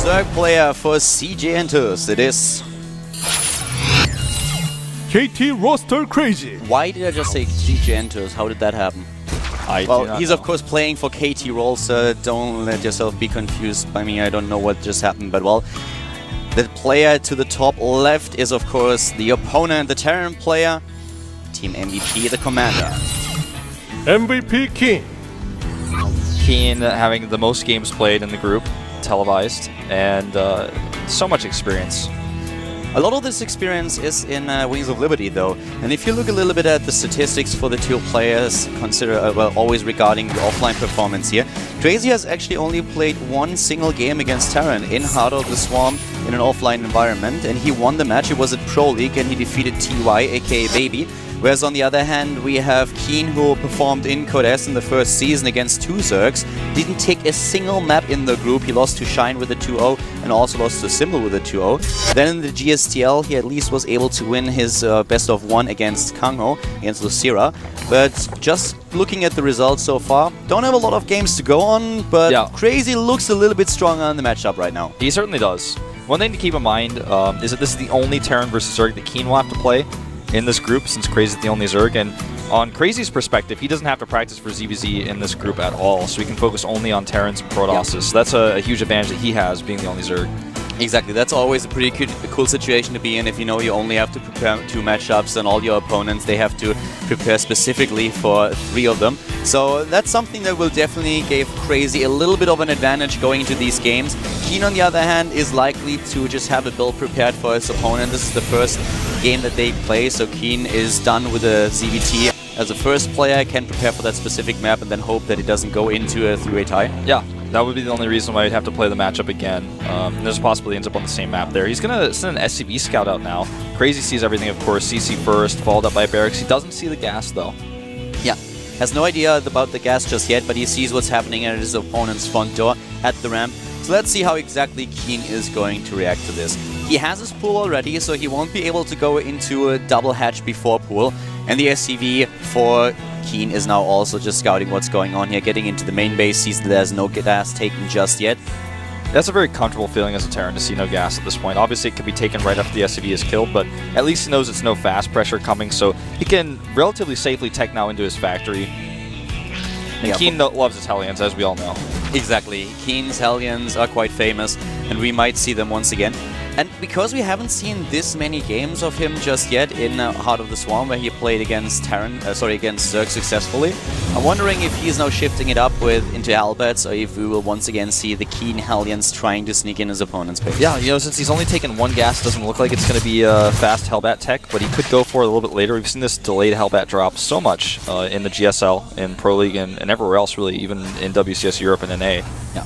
Zerg player for CJ Entus. It is... KT roster crazy. Why did I just say CJ Entus? How did that happen? Well, he's of course playing for KT roles, so don't let yourself be confused by me. I don't know what just happened, but well, the player to the top left is of course the opponent, the Terran player, Team MVP, the commander. MVP Keen. Keen having the most games played in the group, televised, and so much experience. A lot of this experience is in Wings of Liberty, though, and if you look a little bit at the statistics for the two players, consider well, always regarding the offline performance here, Crazy has actually only played one single game against Terran in Heart of the Swarm in an offline environment, and he won the match. It was at Pro League, and he defeated TY, aka Baby. Whereas on the other hand, we have Keen, who performed in Code S in the first season against two Zergs, didn't take a single map in the group. He lost to Shine with a 2-0 and also lost to Symbol with a 2-0. Then in the GSTL, he at least was able to win his best of one against Kangho, against Lucira. But just looking at the results so far, don't have a lot of games to go on, but yeah. Crazy looks a little bit stronger in the matchup right now. He certainly does. One thing to keep in mind is that this is the only Terran versus Zerg that Keen will have to play in this group, since Crazy's the only Zerg, and on Crazy's perspective, he doesn't have to practice for ZVZ in this group at all, so he can focus only on Terrans and Protosses. Yeah. So that's a huge advantage that he has, being the only Zerg. Exactly, that's always a pretty cool situation to be in if you know you only have to prepare 2 matchups and all your opponents, they have to prepare specifically for 3 of them. So that's something that will definitely give Crazy a little bit of an advantage going into these games. Keen, on the other hand, is likely to just have a build prepared for his opponent. This is the first game that they play, so Keen is done with a ZVT. As a first player, can prepare for that specific map and then hope that it doesn't go into a 3-way tie. Yeah, that would be the only reason why he'd have to play the matchup again. There's a possibility he ends up on the same map there. He's going to send an SCV scout out now. Crazy sees everything, of course. CC first, followed up by Barracks. He doesn't see the gas, though. Yeah, has no idea about the gas just yet, but he sees what's happening at his opponent's front door at the ramp. So let's see how exactly Keen is going to react to this. He has his pool already, so he won't be able to go into a double hatch before pool. And the SCV for Keen is now also just scouting what's going on here, getting into the main base, sees that there's no gas taken just yet. That's a very comfortable feeling as a Terran to see no gas at this point. Obviously, it could be taken right after the SCV is killed, but at least he knows it's no fast pressure coming, so he can relatively safely tech now into his factory. And yeah, Keen loves his Hellions, as we all know. Exactly. Keen's Hellions are quite famous, and we might see them once again. And because we haven't seen this many games of him just yet in Heart of the Swarm, where he played against against Zerg successfully, I'm wondering if he's now shifting it up into Halberds, or if we will once again see the Keen Hellions trying to sneak in his opponent's base. Yeah, you know, since he's only taken 1 gas, it doesn't look like it's going to be a fast Hellbat tech, but he could go for it a little bit later. We've seen this delayed Hellbat drop so much in the GSL, in Pro League, and everywhere else, really, even in WCS Europe and NA. Yeah.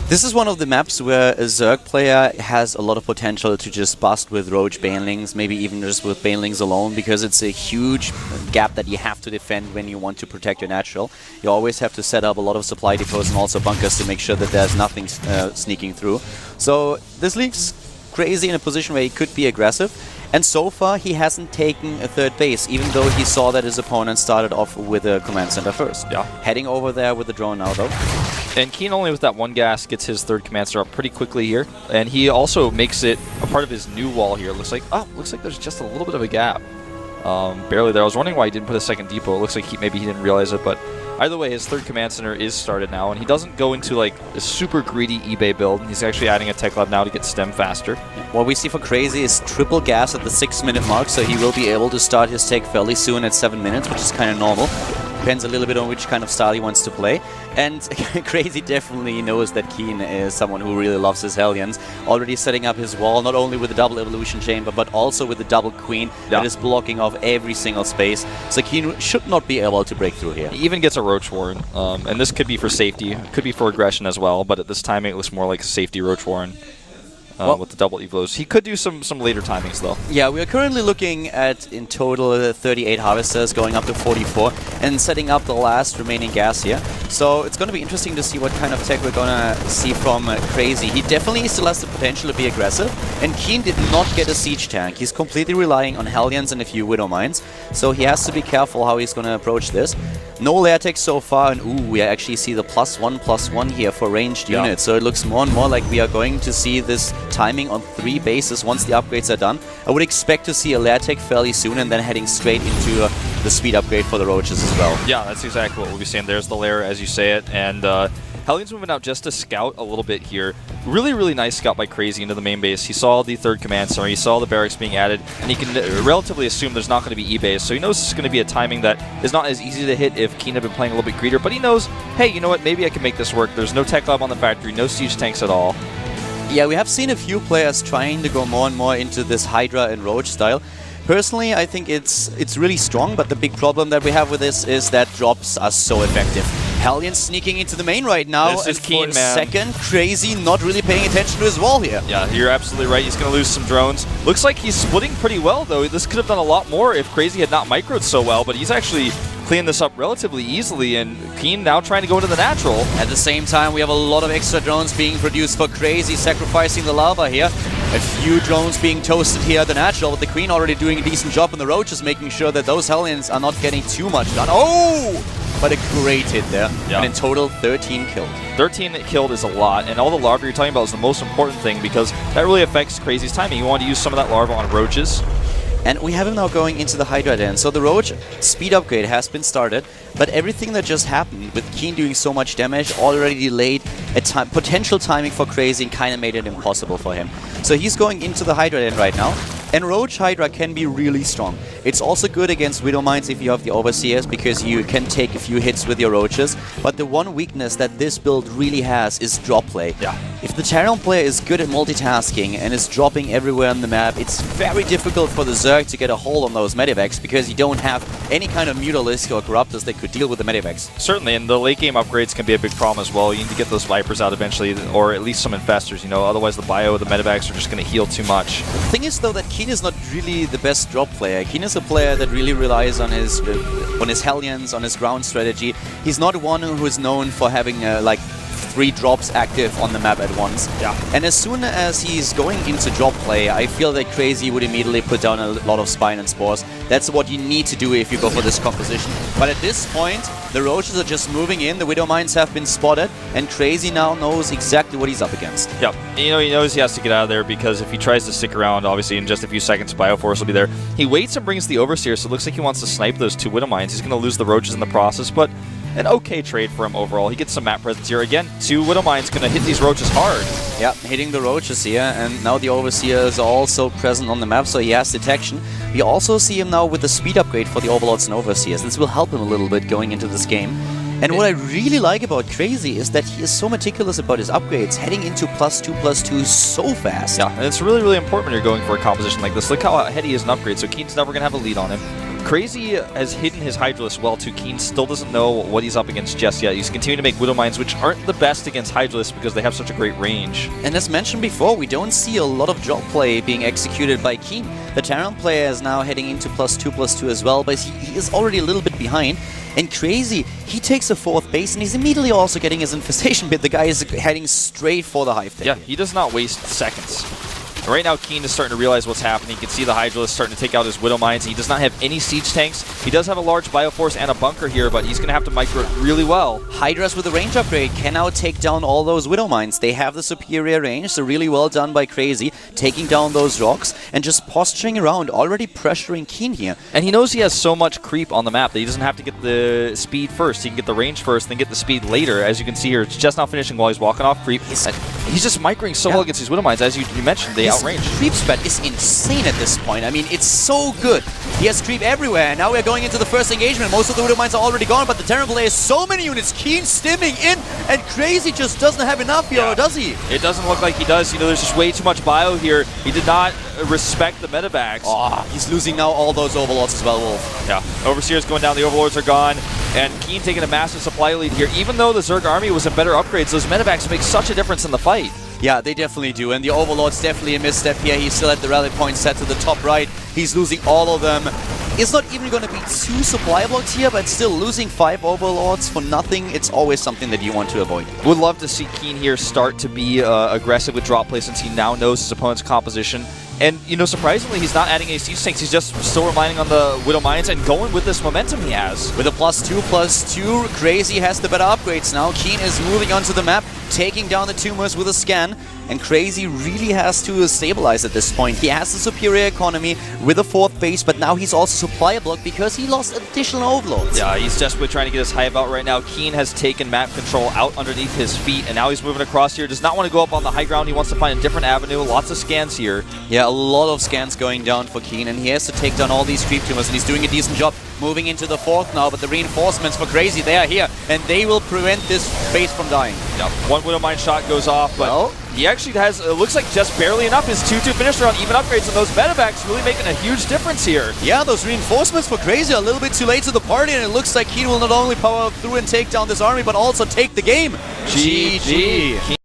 This is one of the maps where a Zerg player has a lot of potential to just bust with Roach Banelings, maybe even just with Banelings alone, because it's a huge gap that you have to defend when you want to protect your natural. You always have to set up a lot of supply depots and also bunkers to make sure that there's nothing sneaking through. So this leaves Crazy in a position where he could be aggressive. And so far, he hasn't taken a 3rd base, even though he saw that his opponent started off with a command center first. Yeah. Heading over there with the drone now, though. And Keen, only with that 1 gas, gets his 3rd command center up pretty quickly here. And he also makes it a part of his new wall here. Looks like there's just a little bit of a gap. Barely there. I was wondering why he didn't put a 2nd depot. It looks like maybe he didn't realize it, but either way, his 3rd command center is started now, and he doesn't go into like a super greedy eBay build. He's actually adding a tech lab now to get stem faster. What we see for Crazy is triple gas at the 6-minute mark, so he will be able to start his tech fairly soon at 7 minutes, which is kind of normal. Depends a little bit on which kind of style he wants to play. And Crazy definitely knows that Keen is someone who really loves his Hellions. Already setting up his wall, not only with the double evolution chamber, but also with the double queen that is blocking off every single space. So Keen should not be able to break through here. He even gets a Roach Warren. And this could be for safety, could be for aggression as well, but at this timing it looks more like a safety Roach Warren. With the double evos. He could do some later timings, though. Yeah, we are currently looking at, in total, 38 harvesters, going up to 44, and setting up the last remaining gas here. So it's going to be interesting to see what kind of tech we're going to see from Crazy. He definitely still has the potential to be aggressive, and Keen did not get a siege tank. He's completely relying on Hellions and a few Widow Mines, so he has to be careful how he's going to approach this. No lair tech so far, and ooh, we actually see the +1/+1 here for ranged units, so it looks more and more like we are going to see this timing on 3 bases once the upgrades are done. I would expect to see a lair tech fairly soon, and then heading straight into the speed upgrade for the roaches as well. Yeah, that's exactly what we'll be saying. There's the lair, as you say it, and Hellion's moving out just to scout a little bit here. Really, really nice scout by Crazy into the main base. He saw the 3rd command center, he saw the barracks being added, and he can relatively assume there's not going to be E-base, so he knows this is going to be a timing that is not as easy to hit if Keen had been playing a little bit greedier, but he knows, hey, you know what, maybe I can make this work. There's no tech lab on the factory, no siege tanks at all. Yeah, we have seen a few players trying to go more and more into this Hydra and Roach style. Personally, I think it's really strong, but the big problem that we have with this is that drops are so effective. Hellion sneaking into the main right now, This is and Keen, for a man. second, Crazy not really paying attention to his wall here. Yeah, you're absolutely right. He's going to lose some drones. Looks like he's splitting pretty well, though. This could have done a lot more if Crazy had not microed so well, but he's actually cleaned this up relatively easily, and Keen now trying to go into the natural. At the same time, we have a lot of extra drones being produced for Crazy, sacrificing the lava here. A few drones being toasted here at the natural, with the Queen already doing a decent job, and the Roaches making sure that those Hellions are not getting too much done. Oh! But a great hit there. Yeah. And in total, 13 killed. 13 killed is a lot, and all the larvae you're talking about is the most important thing because that really affects Crazy's timing. You want to use some of that larva on roaches. And we have him now going into the Hydra Den. So the Roach speed upgrade has been started, but everything that just happened with Keen doing so much damage already delayed a potential timing for Crazy and kind of made it impossible for him. So he's going into the Hydra Den right now. And Roach Hydra can be really strong. It's also good against Widow Mines if you have the Overseers, because you can take a few hits with your Roaches. But the one weakness that this build really has is drop play. Yeah. If the Terran player is good at multitasking and is dropping everywhere on the map, it's very difficult for the Zerg to get a hold on those Medivacs, because you don't have any kind of Mutalisk or Corruptors that could deal with the Medivacs. Certainly, and the late game upgrades can be a big problem as well. You need to get those Vipers out eventually, or at least some Infestors, you know, otherwise the bio of the Medivacs are just going to heal too much. The thing is, though, that Keen is not really the best drop player. Keen is a player that really relies on his Hellions, on his ground strategy. He's not one who is known for having like 3 drops active on the map at once. Yeah. And as soon as he's going into drop play, I feel that Crazy would immediately put down a lot of Spine and Spores. That's what you need to do if you go for this composition. But at this point, the Roaches are just moving in, the Widow Mines have been spotted, and Crazy now knows exactly what he's up against. Yep. You know, he knows he has to get out of there because if he tries to stick around, obviously in just a few seconds, Bioforce will be there. He waits and brings the Overseer, so it looks like he wants to snipe those 2 Widow Mines. He's going to lose the Roaches in the process, but an okay trade for him overall. He gets some map presence here. Again, 2 Widow Mines going to hit these Roaches hard. Yeah, hitting the Roaches here, and now the Overseers are also present on the map, so he has detection. We also see him now with the speed upgrade for the Overlords and Overseers. This will help him a little bit going into this game. And what I really like about Crazy is that he is so meticulous about his upgrades, heading into +2/+2 so fast. Yeah, and it's really, really important when you're going for a composition like this. Look how ahead he is in upgrades, so Keen's never going to have a lead on him. Crazy has hidden his Hydralisk well too. Keen still doesn't know what he's up against just yet. He's continuing to make Widow Mines, which aren't the best against Hydralisk because they have such a great range. And as mentioned before, we don't see a lot of drop play being executed by Keen. The Terran player is now heading into +2/+2 as well, but he is already a little bit behind. And Crazy, he takes a 4th base, and he's immediately also getting his Infestation bit. The guy is heading straight for the Hive. Yeah, he does not waste seconds. Right now, Keen is starting to realize what's happening. You can see the Hydralisk starting to take out his Widow Mines. He does not have any siege tanks. He does have a large Bioforce and a bunker here, but he's going to have to micro it really well. Hydras with the range upgrade can now take down all those Widow Mines. They have the superior range, so really well done by Crazy, taking down those rocks and just posturing around, already pressuring Keen here. And he knows he has so much creep on the map that he doesn't have to get the speed first. He can get the range first, then get the speed later. As you can see here, it's just now finishing while he's walking off creep. He's just microing so well against these Widow Mines. As you mentioned, they outrange. Creep spread is insane at this point. I mean, it's so good. He has creep everywhere. Now we're going into the first engagement. Most of the Widow Mines are already gone, but the Terran player has so many units. Keen stimming in, and Crazy just doesn't have enough here, or does he? It doesn't look like he does. You know, there's just way too much bio here. He did not respect the Medivacs. Oh, he's losing now all those Overlords as well, Wolf. Yeah, Overseer's going down, the Overlords are gone, and Keen taking a massive supply lead here. Even though the Zerg army was in better upgrades, those Medivacs make such a difference in the fight. Yeah, they definitely do, and the Overlord's definitely a misstep here. He's still at the rally point set to the top right. He's losing all of them. is not even going to be 2 supply blocks here, but still losing 5 overlords for nothing, it's always something that you want to avoid. Would love to see Keen here start to be aggressive with drop play since he now knows his opponent's composition. And, you know, surprisingly, he's not adding any siege tanks. He's just still relying on the Widow Mines and going with this momentum he has. With a +2/+2, Crazy has the better upgrades now. Keen is moving onto the map, taking down the tumors with a scan. And Crazy really has to stabilize at this point. He has the superior economy with a 4th base, but now he's also supply block because he lost additional overlords. Yeah, he's desperately trying to get his hive out right now. Keen has taken map control out underneath his feet, and now he's moving across here. Does not want to go up on the high ground. He wants to find a different avenue. Lots of scans here. Yeah, a lot of scans going down for Keen, and he has to take down all these creep tumors, and he's doing a decent job moving into the 4th now, but the reinforcements for Crazy, they are here, and they will prevent this base from dying. Yep. One Widow Mine shot goes off, but he actually has, it looks like just barely enough. His 2-2 finisher on even upgrades, and those medevacs really making a huge difference here. Yeah, those reinforcements for Crazy are a little bit too late to the party, and it looks like Keen will not only power through and take down this army, but also take the game. GG.